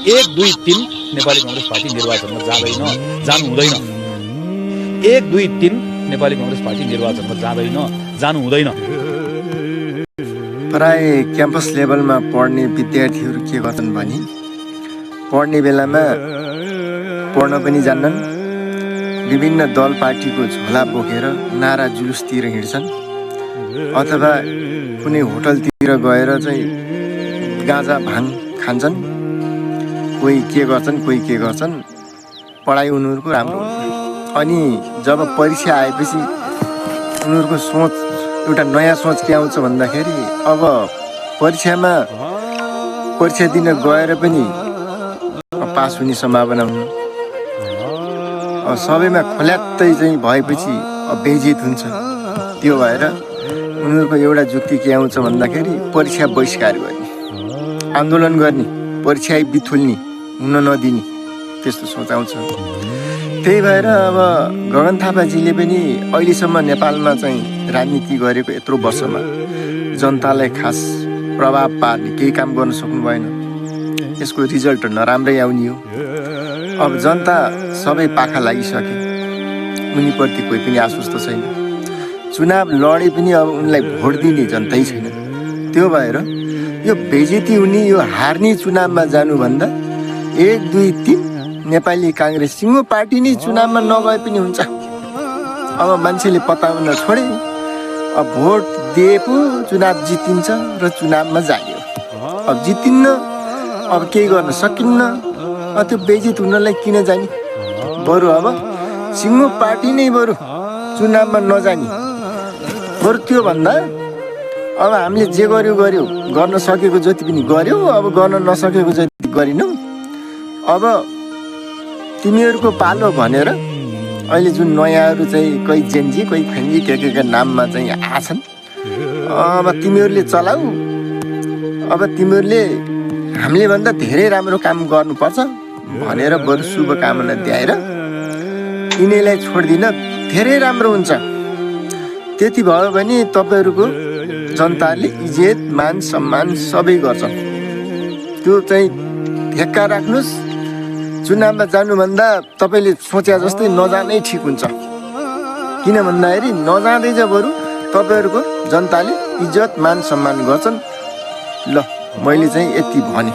1, 2, 3 Nepali Congress party निर्वाचनमा जानु हुँदैन। 1, 2, 3 नेपाली कांग्रेस पार्टी निर्वाचनमा जानु हुँदैन। प्राय क्याम्पस लेभलमा पढ्ने विद्यार्थीहरू के गर्छन् भने पढ्ने बेलामा पढ्न पनि जान्नन्, विभिन्न दल पार्टीको झोला बोकेर नारा जुलुसतिर हिँड्छन् अथवा कुनै होटलतिर गएर चाहिँ गाँजा भाङ खान्छन्। कोही के गर्छन् पढाइ उनीहरूको राम्रो हुन्छ। अनि जब परीक्षा आएपछि उनीहरूको सोच एउटा नयाँ सोच के आउँछ भन्दाखेरि अब परीक्षा दिन गएर पनि पास हुने सम्भावना हुनु, सबैमा खोल्यात्तै चाहिँ भएपछि बेइज्जत हुन्छ। त्यो भएर उनीहरूको एउटा जुक्ति के आउँछ भन्दाखेरि परीक्षा बहिष्कार गर्ने, आन्दोलन गर्ने, परीक्षा बिथुल्ने, हुन नदिने, त्यस्तो सोच आउँछ। त्यही भएर अब गगन थापाजीले पनि अहिलेसम्म नेपालमा चाहिँ राजनीति गरेको यत्रो वर्षमा जनतालाई खास प्रभाव पार्ने केही काम गर्न सक्नु भएन। यसको रिजल्ट नराम्रै आउने हो। अब जनता सबै पाखा लागिसके, उनीप्रति कोही पनि आश्वस्त छैन। चुनाव लडे पनि अब उनलाई भोट दिने जनतै छैन। त्यो भएर यो बेइज्जती हुने, यो हार्ने चुनावमा जानुभन्दा 1, 2, 3 नेपाली कांग्रेस सिङ्गो पार्टी नै चुनावमा नगए पनि हुन्छ। अब मान्छेले पत्याउन छोडे, अब भोट दिए पो चुनाव जितिन्छ र चुनावमा जाने हो। अब जितिन्न, अब केही गर्न सकिन्न, त्यो बेइज्जत हुनलाई किन जाने? बरु अब सिङ्गो पार्टी नै बरु चुनावमा नजाने, बरु त्यो भन्दा अब हामीले जे गर्यो गर्न सकेको जति पनि गर्यो, अब गर्न नसकेको जति गरिनौँ। अब तिमीहरूको पालो भनेर अहिले जुन नयाँहरू चाहिँ कोही जेन्जी कोही फेन्जी के नाममा चाहिँ आछन्, अब तिमीहरूले चलाऊ। अब तिमीहरूले हामीले भन्दा धेरै राम्रो काम गर्नुपर्छ भनेर बरु शुभकामना दिएर यिनीलाई छोडिदिन धेरै राम्रो हुन्छ। त्यति भयो भने तपाईँहरूको जनताले इज्जत मान सम्मान सबै गर्छन्। त्यो चाहिँ ढेक्का राख्नुहोस्। चुनावमा जानुभन्दा तपाईँले सोचे जस्तै नजानै ठिक हुन्छ। किन भन्दाखेरि नजाँदै चाहिँ बरु तपाईँहरूको जनताले इज्जत मान सम्मान गर्छन्। ल, मैले चाहिँ यति भने।